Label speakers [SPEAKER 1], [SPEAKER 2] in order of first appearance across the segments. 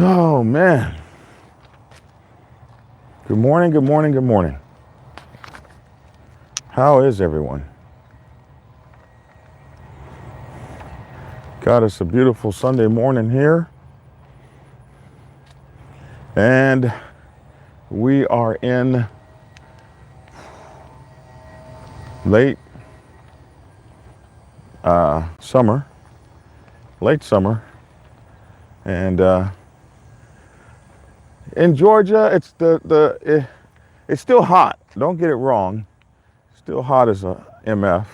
[SPEAKER 1] Oh man. Good morning, good morning, good morning. How is everyone? God, it's a beautiful Sunday morning here. And we are in late summer, late summer. And in Georgia, it's still hot. Don't get it wrong. Still hot as a MF.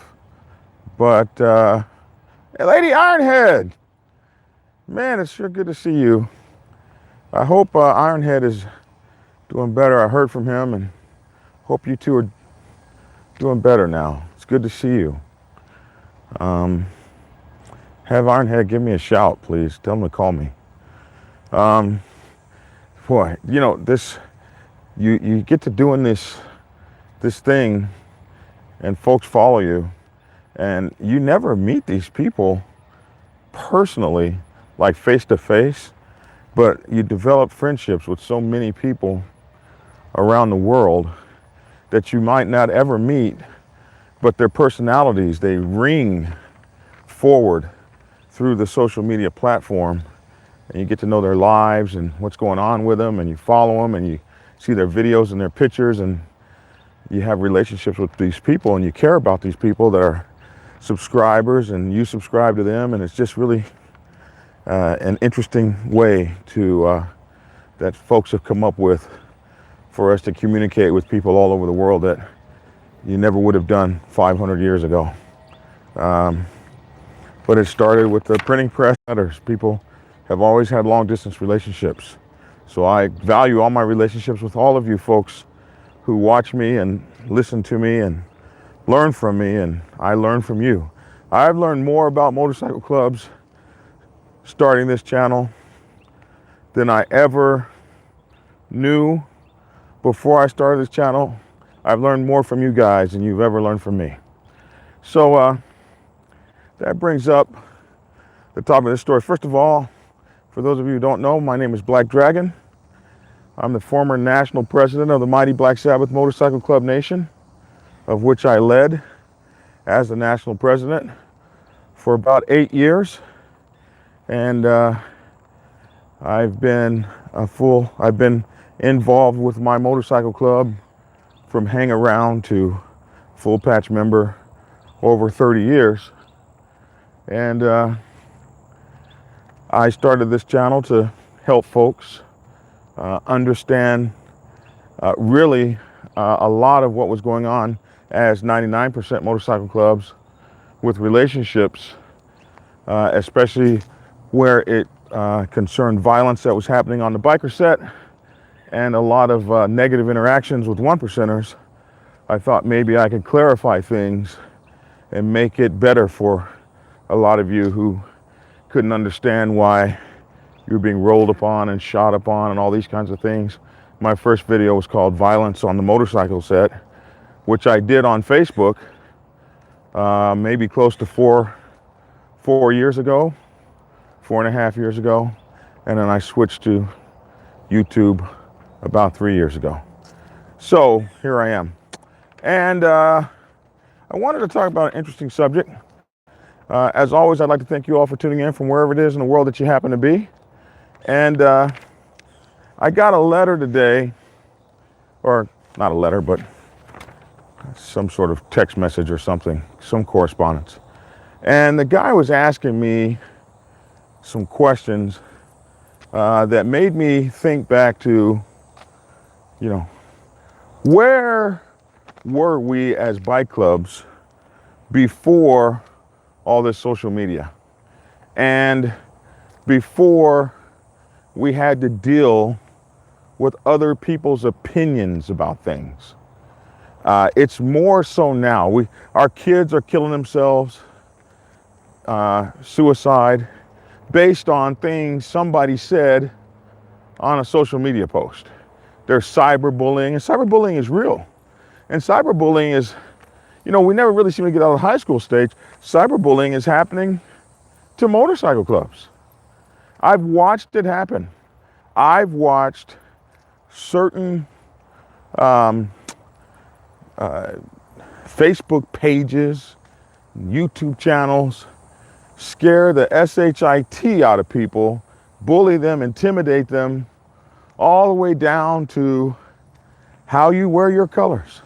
[SPEAKER 1] But hey, Lady Ironhead, man, it's sure good to see you. I hope Ironhead is doing better. I heard from him and hope you two are doing better now. It's good to see you. Have Ironhead give me a shout, please. Tell him to call me. Boy, you know, you get to doing this thing and folks follow you and you never meet these people personally, like face to face, but you develop friendships with so many people around the world that you might not ever meet, but their personalities, they ring forward through the social media platform, and you get to know their lives and what's going on with them, and you follow them and you see their videos and their pictures, and you have relationships with these people and you care about these people that are subscribers and you subscribe to them, and it's just really an interesting way to that folks have come up with for us to communicate with people all over the world that you never would have done 500 years ago. But it started with the printing press letters. People have always had long distance relationships. So I value all my relationships with all of you folks who watch me and listen to me and learn from me, and I learn from you. I've learned more about motorcycle clubs starting this channel than I ever knew before I started this channel. I've learned more from you guys than you've ever learned from me. So that brings up the topic of this story. First of all, for those of you who don't know, my name is Black Dragon. I'm the former national president of the mighty Black Sabbath Motorcycle Club Nation, of which I led as the national president for about 8 years. And I've been involved with my motorcycle club from hang around to full patch member over 30 years. And I started this channel to help folks understand really a lot of what was going on as 99% motorcycle clubs with relationships, especially where it concerned violence that was happening on the biker set and a lot of negative interactions with one percenters. I thought maybe I could clarify things and make it better for a lot of you who couldn't understand why you were being rolled upon and shot upon and all these kinds of things. My first video was called Violence on the Motorcycle Set, which I did on Facebook maybe close to four years ago, 4.5 years ago. And then I switched to YouTube about 3 years ago. So here I am. And I wanted to talk about an interesting subject. As always, I'd like to thank you all for tuning in from wherever it is in the world that you happen to be. And I got a letter today, or not a letter, but some sort of text message or something, some correspondence. And the guy was asking me some questions that made me think back to, you know, where were we as bike clubs before all this social media and before we had to deal with other people's opinions about things. It's more so now. Our kids are killing themselves, suicide, based on things somebody said on a social media post. There's cyberbullying, and cyberbullying is real. And cyberbullying is, you know, we never really seem to get out of the high school stage. Cyberbullying is happening to motorcycle clubs. I've watched it happen. I've watched certain Facebook pages, YouTube channels scare the shit out of people, bully them, intimidate them, all the way down to how you wear your colors.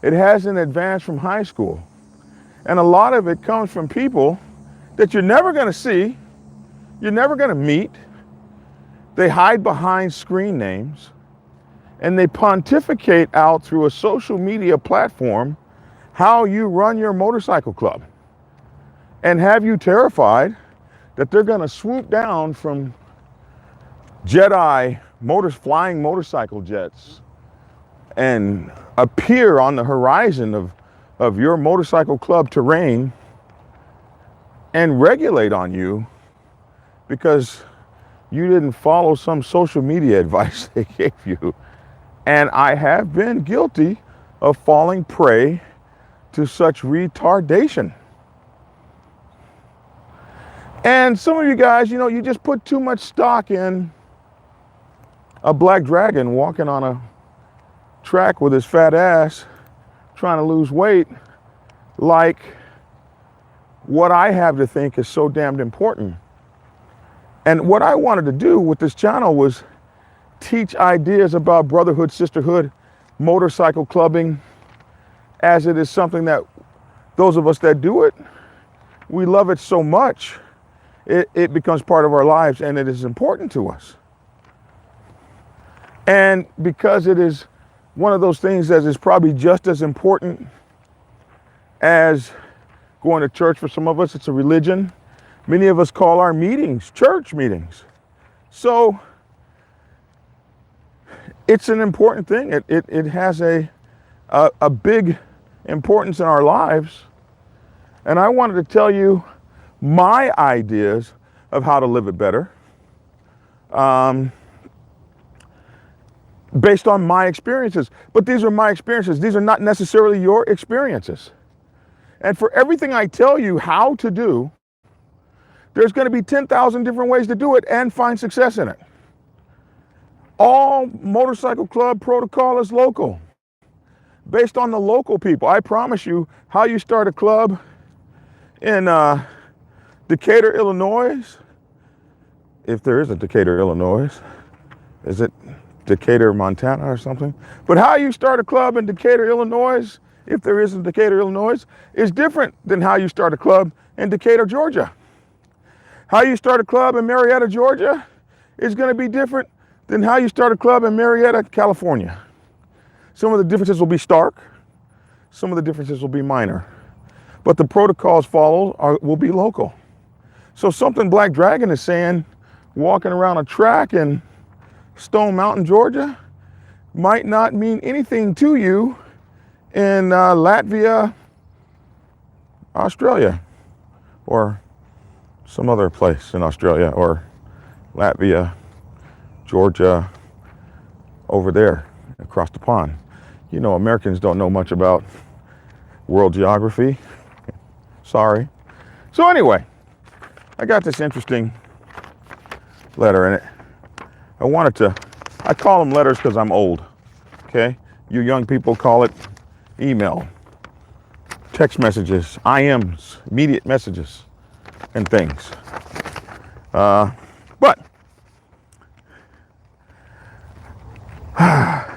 [SPEAKER 1] It hasn't advanced from high school. And a lot of it comes from people that you're never going to see, you're never going to meet. They hide behind screen names and they pontificate out through a social media platform how you run your motorcycle club and have you terrified that they're going to swoop down from Jedi flying motorcycle jets and appear on the horizon of your motorcycle club terrain and regulate on you because you didn't follow some social media advice they gave you. And I have been guilty of falling prey to such retardation. And some of you guys, you know, you just put too much stock in a black dragon walking on a track with his fat ass trying to lose weight, like what I have to think is so damned important. And what I wanted to do with this channel was teach ideas about brotherhood, sisterhood, motorcycle clubbing, as it is something that those of us that do it, we love it so much, it becomes part of our lives and it is important to us. And because it is one of those things that is probably just as important as going to church. For some of us, it's a religion. Many of us call our meetings church meetings. So it's an important thing. It has a big importance in our lives. And I wanted to tell you my ideas of how to live it better, based on my experiences. But these are my experiences. These are not necessarily your experiences. And for everything I tell you how to do, there's going to be 10,000 different ways to do it and find success in it. All motorcycle club protocol is local, based on the local people. I promise you, how you start a club in Decatur, Illinois, if there is a Decatur, Illinois, is it Decatur, Montana or something? But how you start a club in Decatur, Illinois, if there is a Decatur, Illinois, is different than how you start a club in Decatur, Georgia. How you start a club in Marietta, Georgia is going to be different than how you start a club in Marietta, California. Some of the differences will be stark. Some of the differences will be minor. But the protocols followed will be local. So something Black Dragon is saying, walking around a track in Stone Mountain, Georgia, might not mean anything to you in Latvia, Australia, or some other place in Australia, or Latvia, Georgia, over there, across the pond. You know, Americans don't know much about world geography. Sorry. So anyway, I got this interesting letter in it. I call them letters because I'm old, okay? You young people call it email, text messages, IMs, immediate messages, and things. But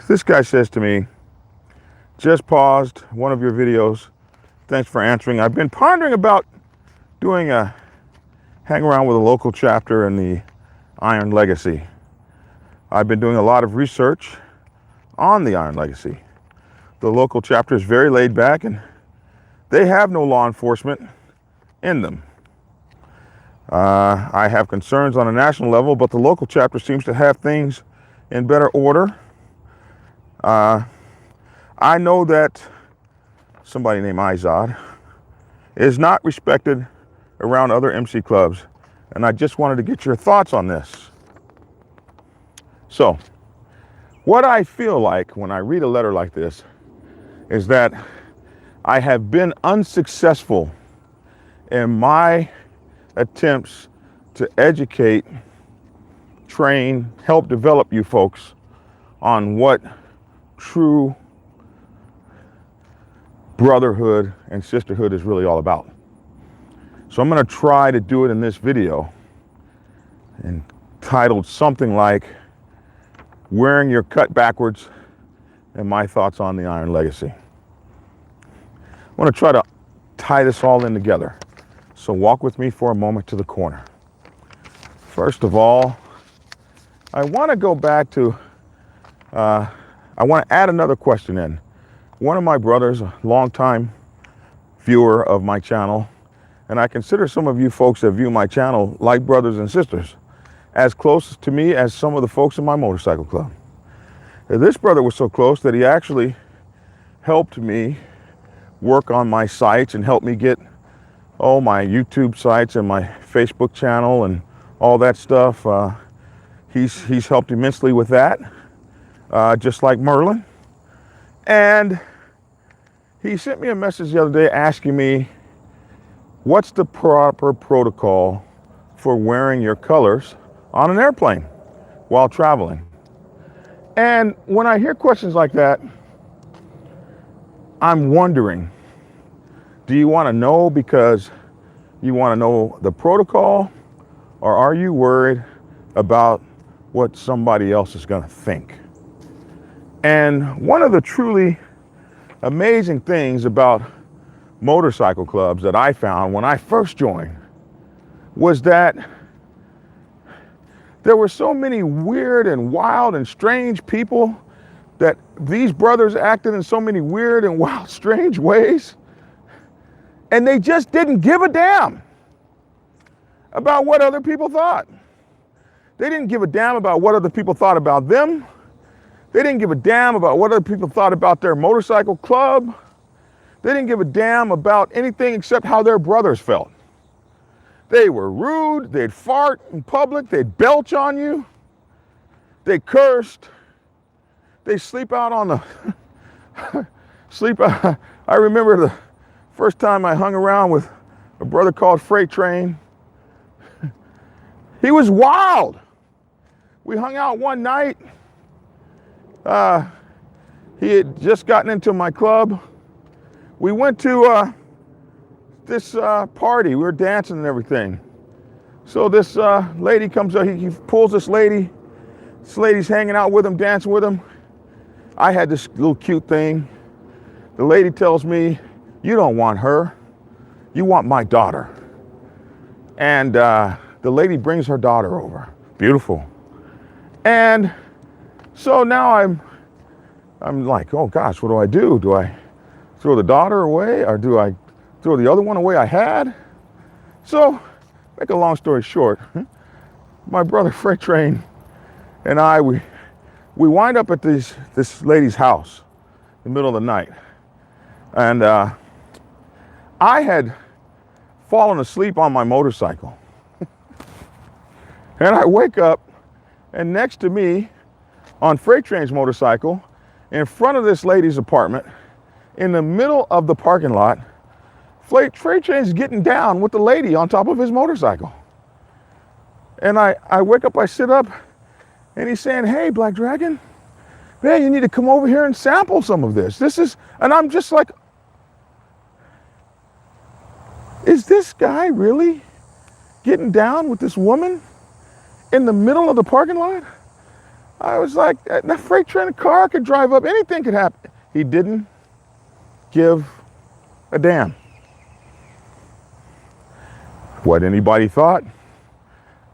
[SPEAKER 1] this guy says to me, just paused one of your videos. Thanks for answering. I've been pondering about doing a hang around with a local chapter in the Iron Legacy. I've been doing a lot of research on the Iron Legacy. The local chapter is very laid back and they have no law enforcement in them. I have concerns on a national level, but the local chapter seems to have things in better order. I know that somebody named Izod is not respected around other MC clubs, and I just wanted to get your thoughts on this. So, what I feel like when I read a letter like this is that I have been unsuccessful in my attempts to educate train, help develop you folks on what true brotherhood and sisterhood is really all about. So I'm going to try to do it in this video, entitled something like Wearing Your Cut Backwards and My Thoughts on the Iron Legacy. I want to try to tie this all in together. So walk with me for a moment to the corner. First of all, I want to go back to, I want to add another question in. One of my brothers, a longtime viewer of my channel, and I consider some of you folks that view my channel like brothers and sisters, as close to me as some of the folks in my motorcycle club. This brother was so close that he actually helped me work on my sites and helped me get my YouTube sites and my Facebook channel and all that stuff. He's helped immensely with that, just like Merlin. And he sent me a message the other day asking me, what's the proper protocol for wearing your colors on an airplane while traveling? And when I hear questions like that, I'm wondering, do you want to know because you want to know the protocol, or are you worried about what somebody else is going to think? And one of the truly amazing things about motorcycle clubs that I found when I first joined was that there were so many weird and wild and strange people, that these brothers acted in so many weird and wild, strange ways, and they just didn't give a damn about what other people thought. They didn't give a damn about what other people thought about them. They didn't give a damn about what other people thought about their motorcycle club. They didn't give a damn about anything except how their brothers felt. They were rude, they'd fart in public, they'd belch on you, they cursed, they sleep out on the, I remember the first time I hung around with a brother called Freight Train. He was wild. We hung out one night. He had just gotten into my club. We went to this party. We were dancing and everything. So this lady comes up. He pulls this lady. This lady's hanging out with him, dancing with him. I had this little cute thing. The lady tells me, "You don't want her. You want my daughter." And the lady brings her daughter over. Beautiful. And so now I'm like, oh gosh, what do I do? Do I throw the daughter away, or do I throw the other one away I had? So, make a long story short, my brother Freight Train and I, we wind up at this lady's house in the middle of the night. And I had fallen asleep on my motorcycle. And I wake up, and next to me, on Freight Train's motorcycle, in front of this lady's apartment, in the middle of the parking lot, Freight Train's getting down with the lady on top of his motorcycle. And I wake up, I sit up, and he's saying, "Hey, Black Dragon, man, you need to come over here and sample some of this. And I'm just like, is this guy really getting down with this woman in the middle of the parking lot? I was like, that Freight Train car could drive up, anything could happen. He didn't give a damn what anybody thought,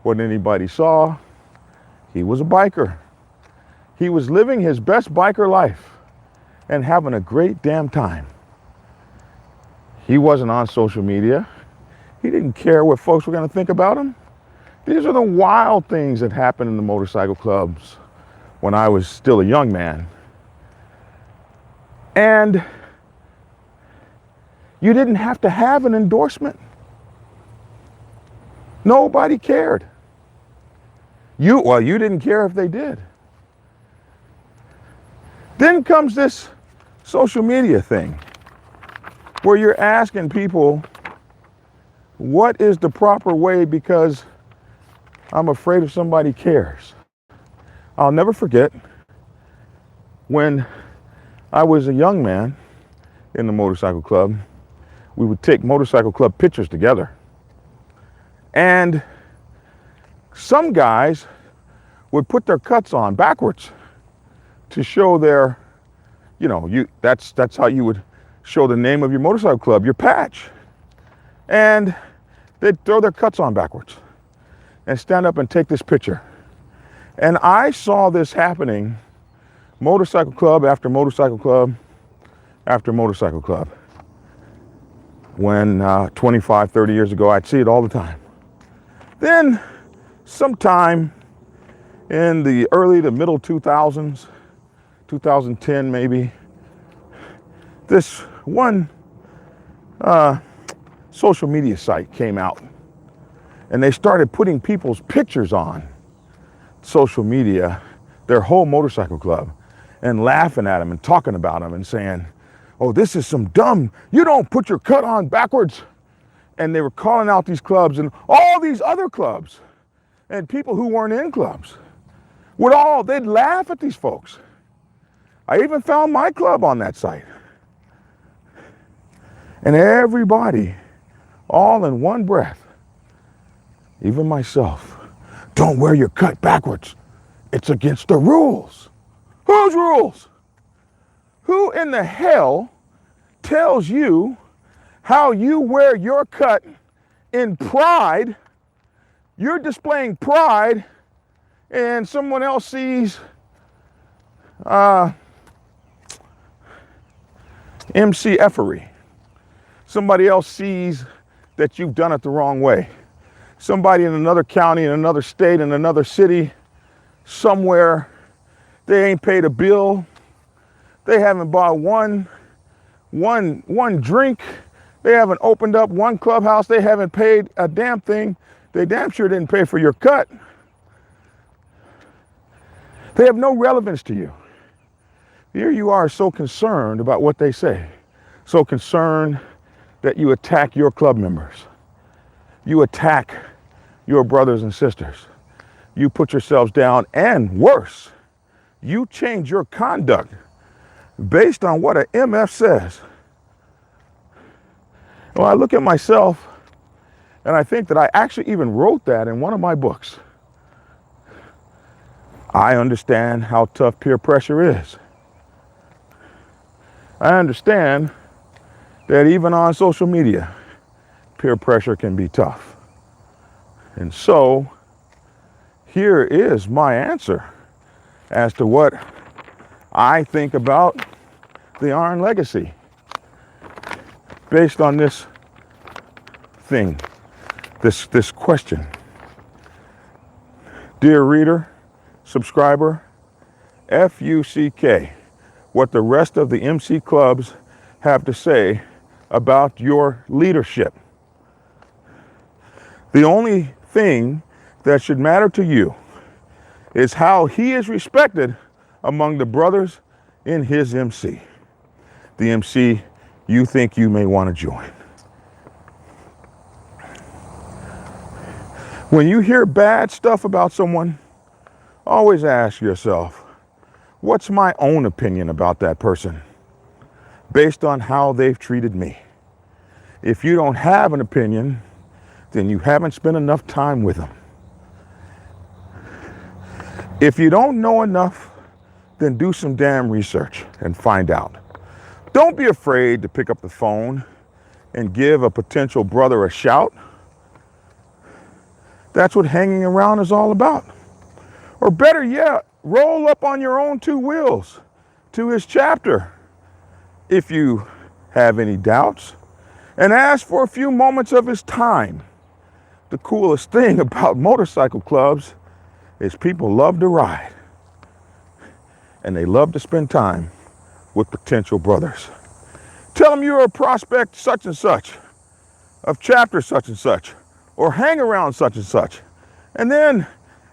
[SPEAKER 1] what anybody saw. He was a biker. He was living his best biker life and having a great damn time. He wasn't on social media. He didn't care what folks were going to think about him. These are the wild things that happened in the motorcycle clubs when I was still a young man. And you didn't have to have an endorsement. Nobody cared. You didn't care if they did. Then comes this social media thing where you're asking people what is the proper way, because I'm afraid if somebody cares. I'll never forget when I was a young man in the motorcycle club, we would take motorcycle club pictures together. And some guys would put their cuts on backwards to show their, that's how you would show the name of your motorcycle club, your patch. And they'd throw their cuts on backwards and stand up and take this picture. And I saw this happening, motorcycle club after motorcycle club after motorcycle club. When 25, 30 years ago, I'd see it all the time. Then sometime in the early to middle 2000s, 2010 maybe, this one social media site came out, and they started putting people's pictures on social media, their whole motorcycle club, and laughing at them and talking about them and saying, oh, this is some dumb, you don't put your cut on backwards. And they were calling out these clubs and all these other clubs and people who weren't in clubs they'd laugh at these folks. I even found my club on that site. And everybody, all in one breath, even myself, don't wear your cut backwards. It's against the rules. Whose rules? Who in the hell tells you how you wear your cut in pride? You're displaying pride and someone else sees MC-effery. Somebody else sees that you've done it the wrong way. Somebody in another county, in another state, in another city, somewhere, they ain't paid a bill. They haven't bought one drink. They haven't opened up one clubhouse. They haven't paid a damn thing. They damn sure didn't pay for your cut. They have no relevance to you. Here you are so concerned about what they say. So concerned that you attack your club members. You attack your brothers and sisters. You put yourselves down, and worse, you change your conduct based on what an MF says. Well, I look at myself and I think that I actually even wrote that in one of my books. I understand how tough peer pressure is. I understand that even on social media, peer pressure can be tough. And so here is my answer as to what I think about the Iron Legacy based on this thing, this question. Dear reader, subscriber, FUCK, what the rest of the MC clubs have to say about your leadership. The only thing that should matter to you is how he is respected among the brothers in his MC, the MC you think you may want to join. When you hear bad stuff about someone, always ask yourself, what's my own opinion about that person based on how they've treated me? If you don't have an opinion, then you haven't spent enough time with them. If you don't know enough, then do some damn research and find out. Don't be afraid to pick up the phone and give a potential brother a shout. That's what hanging around is all about. Or better yet, roll up on your own two wheels to his chapter if you have any doubts, and ask for a few moments of his time. The coolest thing about motorcycle clubs is people love to ride, and they love to spend time with potential brothers. Tell them you're a prospect such and such, of chapter such and such, or hang around such and such, and then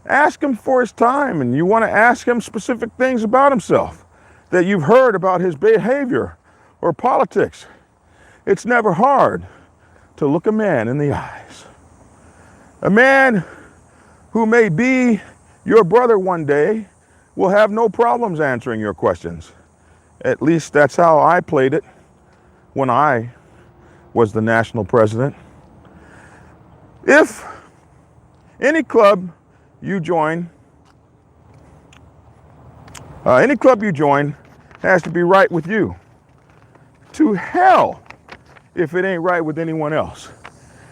[SPEAKER 1] ask him for his time, and you want to ask him specific things about himself that you've heard about his behavior or politics. It's never hard to look a man in the eyes. A man who may be your brother one day will have no problems answering your questions. At least that's how I played it when I was the national president. If any club you join has to be right with you. To hell if it ain't right with anyone else.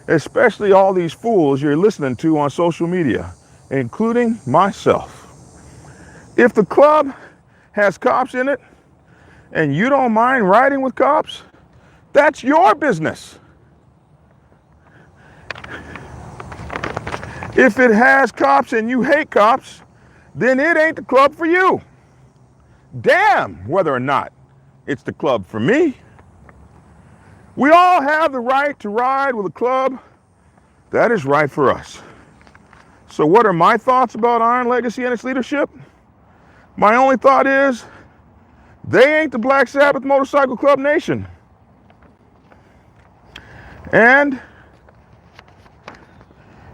[SPEAKER 1] Especially all these fools you're listening to on social media, including myself. If the club has cops in it and you don't mind riding with cops, that's your business. If it has cops and you hate cops, then it ain't the club for you. Damn whether or not it's the club for me. We all have the right to ride with a club that is right for us. So what are my thoughts about Iron Legacy and its leadership? My only thought is, they ain't the Black Sabbath Motorcycle Club Nation. And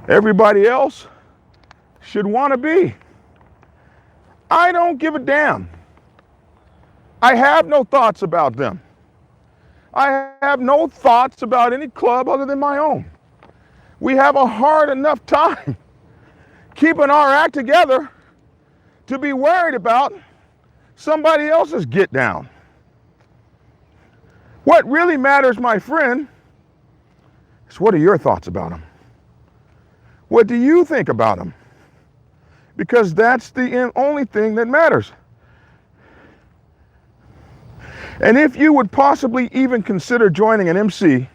[SPEAKER 1] everybody else should want to be. I don't give a damn. I have no thoughts about them. I have no thoughts about any club other than my own. We have a hard enough time keeping our act together to be worried about somebody else's get down. What really matters, my friend, is what are your thoughts about them? What do you think about them? Because that's the only thing that matters. And if you would possibly even consider joining an MC,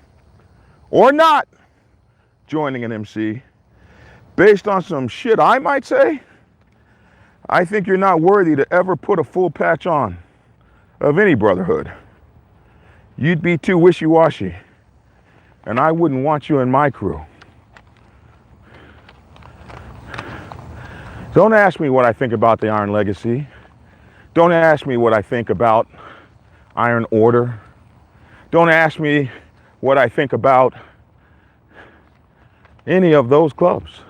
[SPEAKER 1] or not joining an MC, based on some shit I might say, I think you're not worthy to ever put a full patch on of any brotherhood. You'd be too wishy-washy, and I wouldn't want you in my crew. Don't ask me what I think about the Iron Legacy. Don't ask me what I think about Iron Order. Don't ask me what I think about any of those clubs.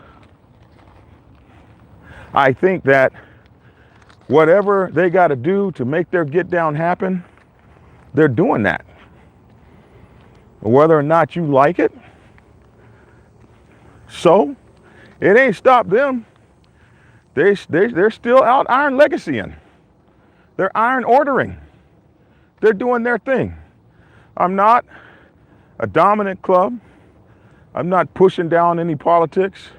[SPEAKER 1] I think that whatever they got to do to make their get down happen, they're doing that. Whether or not you like it, so it ain't stopped them. They're still out Iron Legacying. They're Iron Ordering. They're doing their thing. I'm not a dominant club. I'm not pushing down any politics.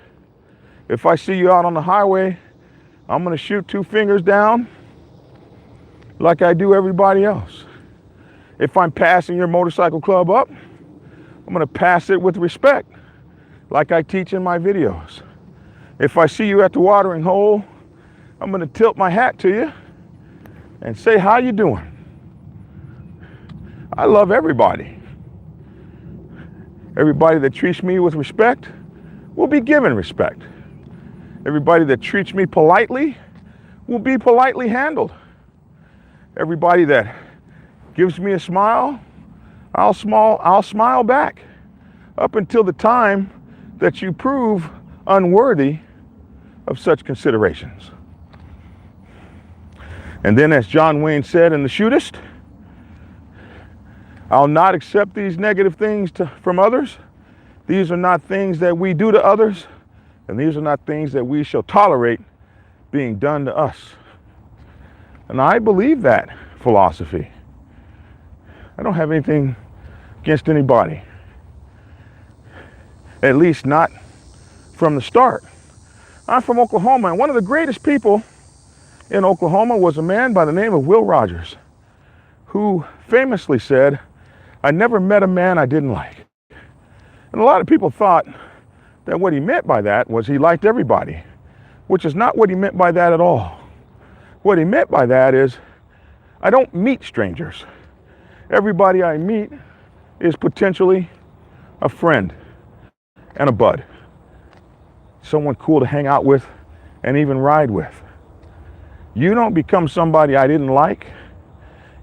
[SPEAKER 1] If I see you out on the highway, I'm going to shoot 2 fingers down like I do everybody else. If I'm passing your motorcycle club up, I'm going to pass it with respect like I teach in my videos. If I see you at the watering hole, I'm going to tilt my hat to you and say, how you doing? I love everybody. Everybody that treats me with respect will be given respect. Everybody that treats me politely will be politely handled. Everybody that gives me a smile, I'll smile back up until the time that you prove unworthy of such considerations. And then, as John Wayne said in The Shootist, I'll not accept these negative things from others. These are not things that we do to others, and these are not things that we shall tolerate being done to us. And I believe that philosophy. I don't have anything against anybody, at least not from the start. I'm from Oklahoma, and one of the greatest people in Oklahoma was a man by the name of Will Rogers, who famously said, I never met a man I didn't like. And a lot of people thought that what he meant by that was he liked everybody, which is not what he meant by that at all. What he meant by that is, I don't meet strangers. Everybody I meet is potentially a friend and a bud. Someone cool to hang out with and even ride with. You don't become somebody I didn't like.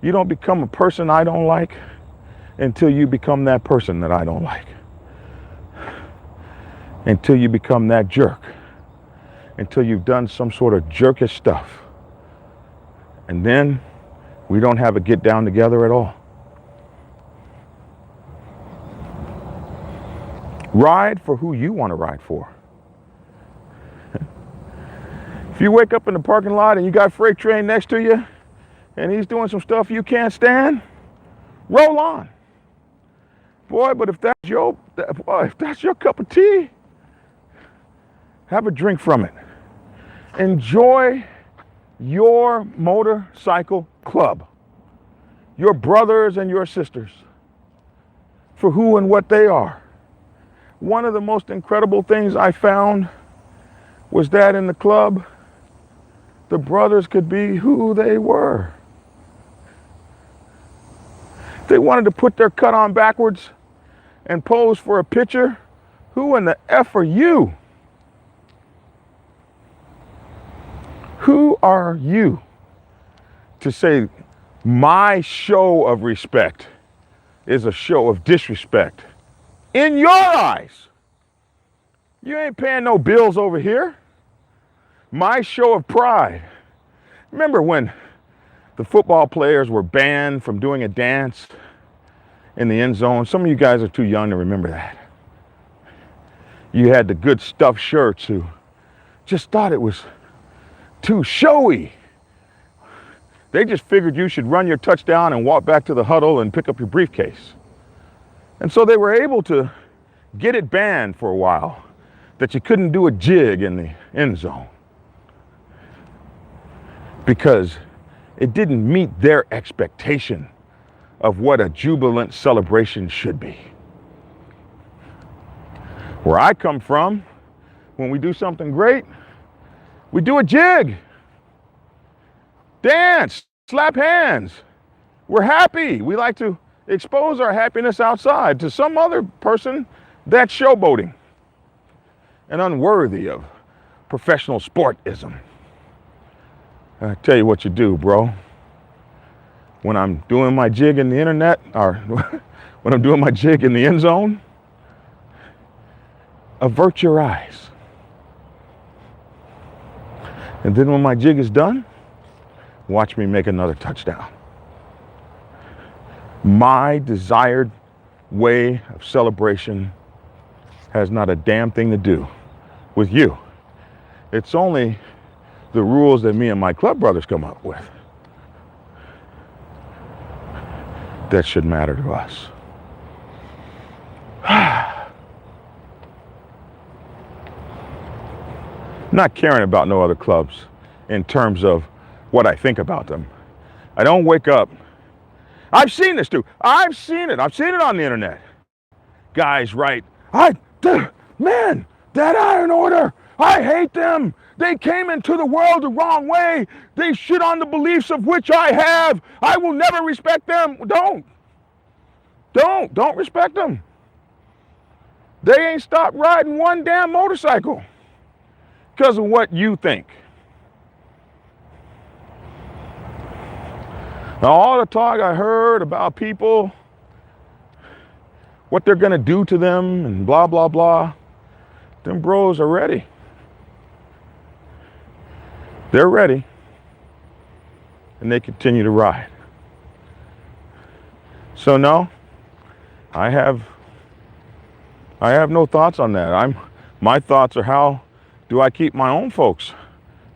[SPEAKER 1] You don't become a person I don't like until you become that person that I don't like. Until you become that jerk. until you've done some sort of jerkish stuff. And then we don't have a get down together at all. Ride for who you want to ride for. If you wake up in the parking lot and you got Freight Train next to you and he's doing some stuff you can't stand, roll on. Boy, but if that's your cup of tea, have a drink from it. Enjoy your motorcycle club, your brothers and your sisters, for who and what they are. One of the most incredible things I found was that in the club, the brothers could be who they were. They wanted to put their cut on backwards and pose for a picture. Who in the F are you? Who are you to say my show of respect is a show of disrespect? In your eyes, you ain't paying no bills over here. My show of pride. Remember when the football players were banned from doing a dance in the end zone? Some of you guys are too young to remember that. You had the good stuffed shirts who just thought it was too showy. They just figured you should run your touchdown and walk back to the huddle and pick up your briefcase. And so they were able to get it banned for a while, that you couldn't do a jig in the end zone because it didn't meet their expectation of what a jubilant celebration should be. Where I come from, when we do something great, we do a jig, dance, slap hands. We're happy. We like to expose our happiness outside. To some other person, that's showboating and unworthy of professional sportism. I tell you what you do, bro. When I'm doing my jig in the internet, or when I'm doing my jig in the end zone, avert your eyes. And then when my jig is done, watch me make another touchdown. My desired way of celebration has not a damn thing to do with you. It's only the rules that me and my club brothers come up with that should matter to us. Not caring about no other clubs in terms of what I think about them. I don't wake up. I've seen this too. I've seen it on the internet. Guys write, man, that Iron Order, I hate them. They came into the world the wrong way. They shit on the beliefs of which I have. I will never respect them. Don't respect them. They ain't stopped riding one damn motorcycle because of what you think. Now, all the talk I heard about people, what they're going to do to them and blah, blah, blah, them bros are ready. They're ready. And they continue to ride. So no, I have no thoughts on that. My thoughts are, how do I keep my own folks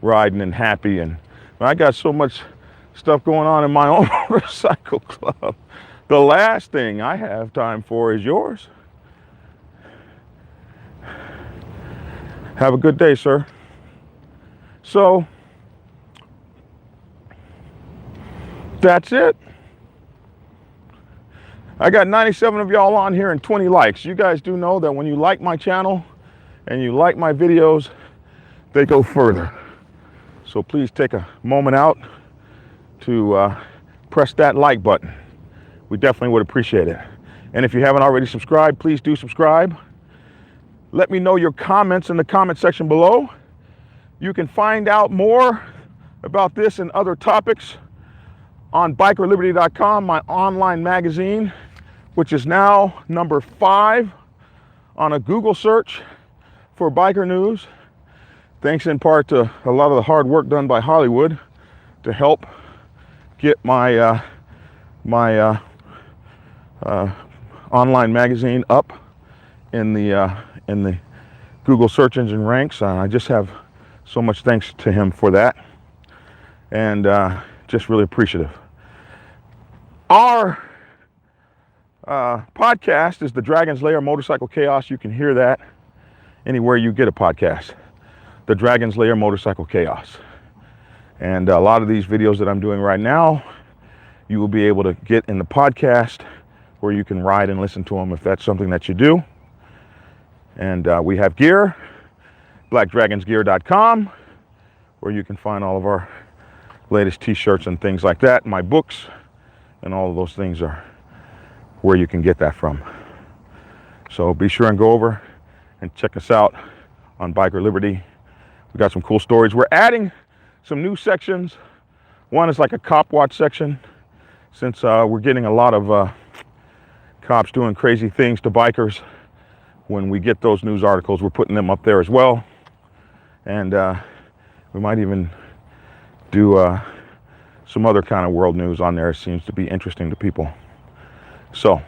[SPEAKER 1] riding and happy? And I got so much stuff going on in my own motorcycle club. The last thing I have time for is yours. Have a good day, sir. So that's it. I got 97 of y'all on here and 20 likes. You guys do know that when you like my channel and you like my videos, they go further. So please take a moment out to press that like button. We definitely would appreciate it. And if you haven't already subscribed, please do subscribe. Let me know your comments in the comment section below. You can find out more about this and other topics on bikerliberty.com, my online magazine, which is now number 5 on a Google search for biker news. thanks in part to a lot of the hard work done by Hollywood to help get my online magazine up in the Google search engine ranks. I just have so much thanks to him for that, and just really appreciative. Our podcast is the Dragon's Lair Motorcycle Chaos. You can hear that anywhere you get a podcast. The Dragon's Lair Motorcycle Chaos. And a lot of these videos that I'm doing right now, you will be able to get in the podcast where you can ride and listen to them if that's something that you do. And we have gear, blackdragonsgear.com, where you can find all of our latest t-shirts and things like that. My books and all of those things are where you can get that from. So be sure and go over and check us out on Biker Liberty. We got some cool stories. We're adding some new sections. One is like a cop watch section, since we're getting a lot of cops doing crazy things to bikers. When we get those news articles, we're putting them up there as well. And we might even do some other kind of world news on there. It seems to be interesting to people. So,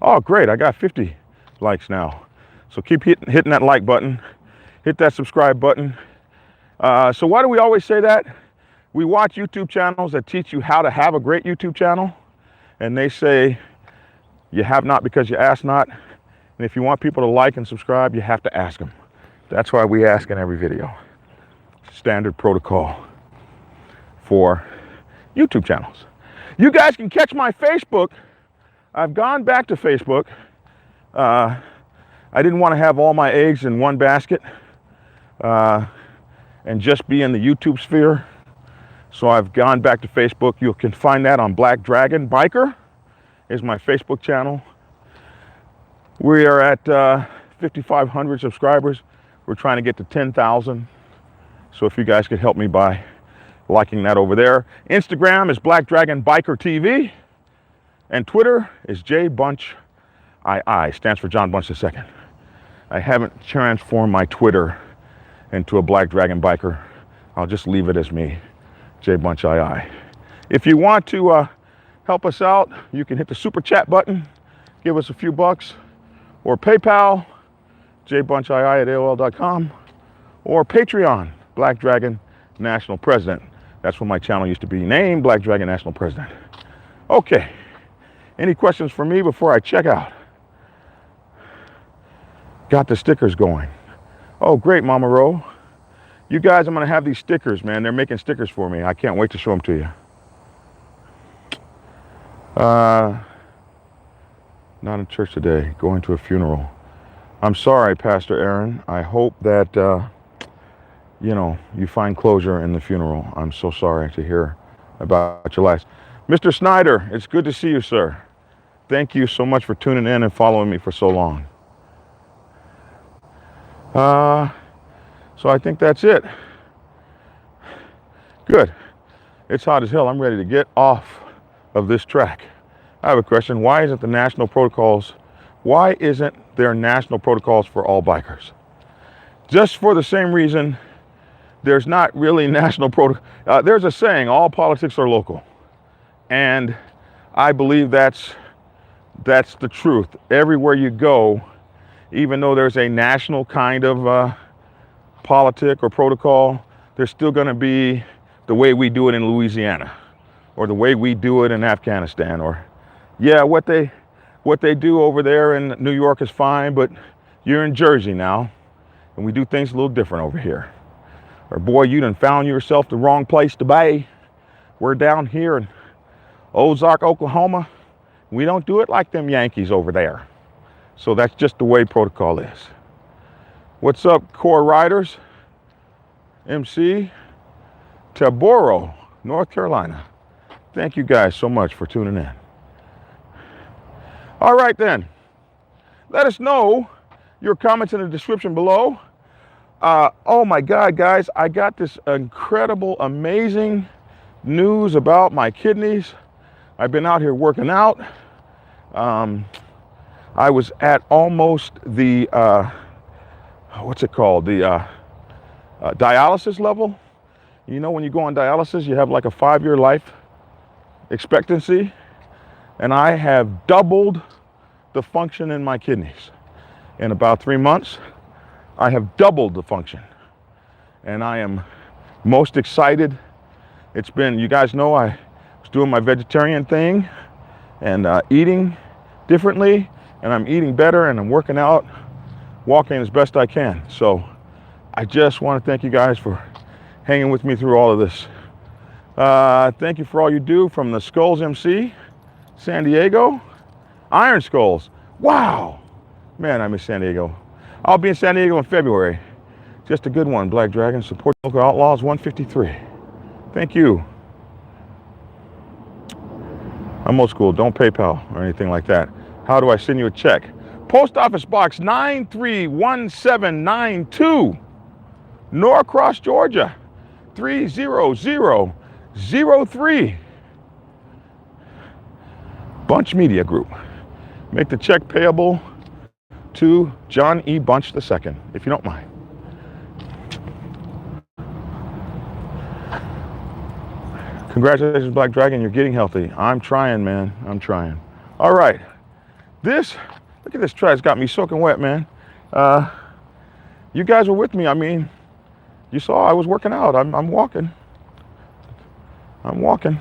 [SPEAKER 1] oh great, I got 50 likes now. So keep hitting that like button, hit that subscribe button. So why do we always say that? We watch YouTube channels that teach you how to have a great YouTube channel, and they say you have not because you ask not. And if you want people to like and subscribe, you have to ask them. That's why we ask in every video. Standard protocol for YouTube channels. You guys can catch my Facebook. I've gone back to Facebook. I didn't want to have all my eggs in one basket and just be in the YouTube sphere. So I've gone back to Facebook. You can find that on Black Dragon Biker is my Facebook channel. We are at 5,500 subscribers. We're trying to get to 10,000. So if you guys could help me by liking that over there. Instagram is Black Dragon Biker TV. And Twitter is JBunchII, stands for John Bunch II. I haven't transformed my Twitter into a Black Dragon Biker. I'll just leave it as me, JBunchII. If you want to help us out, you can hit the super chat button, give us a few bucks, or PayPal, jbunchii@aol.com, or Patreon, Black Dragon National President. That's when my channel used to be named, Black Dragon National President. Okay, any questions for me before I check out? Got the stickers going. Oh, great, Mama Ro. You guys, I'm going to have these stickers, man. They're making stickers for me. I can't wait to show them to you. Not in church today. Going to a funeral. I'm sorry, Pastor Aaron. I hope that, you find closure in the funeral. I'm so sorry to hear about your loss. Mr. Snyder, it's good to see you, sir. Thank you so much for tuning in and following me for so long. So I think that's it. Good. It's hot as hell. I'm ready to get off of this track. I have a question. Why isn't there national protocols for all bikers? Just for the same reason, there's not really national protocol. There's a saying, all politics are local. And I believe that's the truth. Everywhere you go, even though there's a national kind of politic or protocol, there's still going to be the way we do it in Louisiana, or the way we do it in Afghanistan, or what they do over there in New York is fine, but you're in Jersey now, and we do things a little different over here. Or boy, you done found yourself the wrong place to be. We're down here in Ozark, Oklahoma. We don't do it like them Yankees over there. So that's just the way protocol is. What's up, Core Riders? MC Taboro, North Carolina. Thank you guys so much for tuning in. All right then. Let us know your comments in the description below. Oh my God, guys, I got this incredible, amazing news about my kidneys. I've been out here working out. I was at almost the, what's it called? Dialysis level, you know, when you go on dialysis, you have like a 5-year life expectancy, and I have doubled the function in my kidneys. In about 3 months, I have doubled the function, and I am most excited. It's been, you guys know, I was doing my vegetarian thing and eating differently, and I'm eating better, and I'm working out, walking as best I can. So I just want to thank you guys for hanging with me through all of this. Thank you for all you do from the Skulls MC, San Diego, Iron Skulls. Wow, man, I miss San Diego. I'll be in San Diego in February. Just a good one, Black Dragon. Support local outlaws 153. Thank you. I'm old school. Don't PayPal or anything like that. How do I send you a check? Post Office Box 931792, Norcross, Georgia 30003. Bunch Media Group. Make the check payable to John E. Bunch II, if you don't mind. Congratulations, Black Dragon. You're getting healthy. I'm trying, man. I'm trying. All right. Look at this trash. It's got me soaking wet, man. You guys were with me. I mean, you saw I was working out. I'm walking. I'm walking.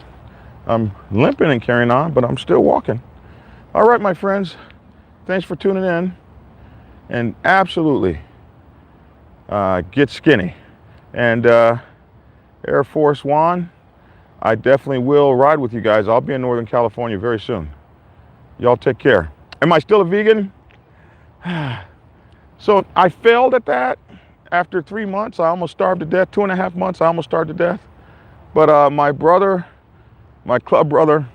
[SPEAKER 1] I'm limping and carrying on, but I'm still walking. All right, my friends. Thanks for tuning in. And absolutely get skinny. And Air Force One, I definitely will ride with you guys. I'll be in Northern California very soon. Y'all take care. Am I still a vegan? So I failed at that. After 3 months, I almost starved to death. 2.5 months, I almost starved to death. But my brother, my club brother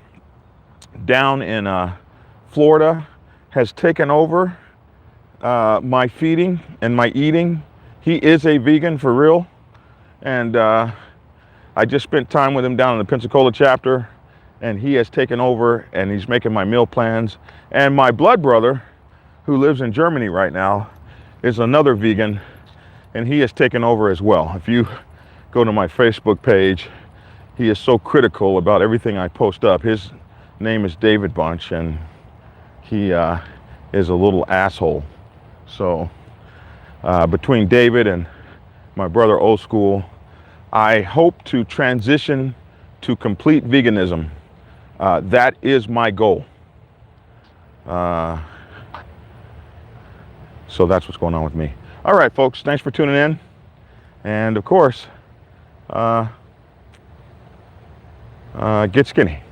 [SPEAKER 1] down in Florida has taken over my feeding and my eating. He is a vegan for real. And I just spent time with him down in the Pensacola chapter, and he has taken over and he's making my meal plans. And my blood brother, who lives in Germany right now, is another vegan, and he has taken over as well. If you go to my Facebook page, he is so critical about everything I post up. His name is David Bunch, and he is a little asshole. So between David and my brother Old School, I hope to transition to complete veganism. That is my goal. So that's what's going on with me. All right, folks, thanks for tuning in. And of course, get skinny.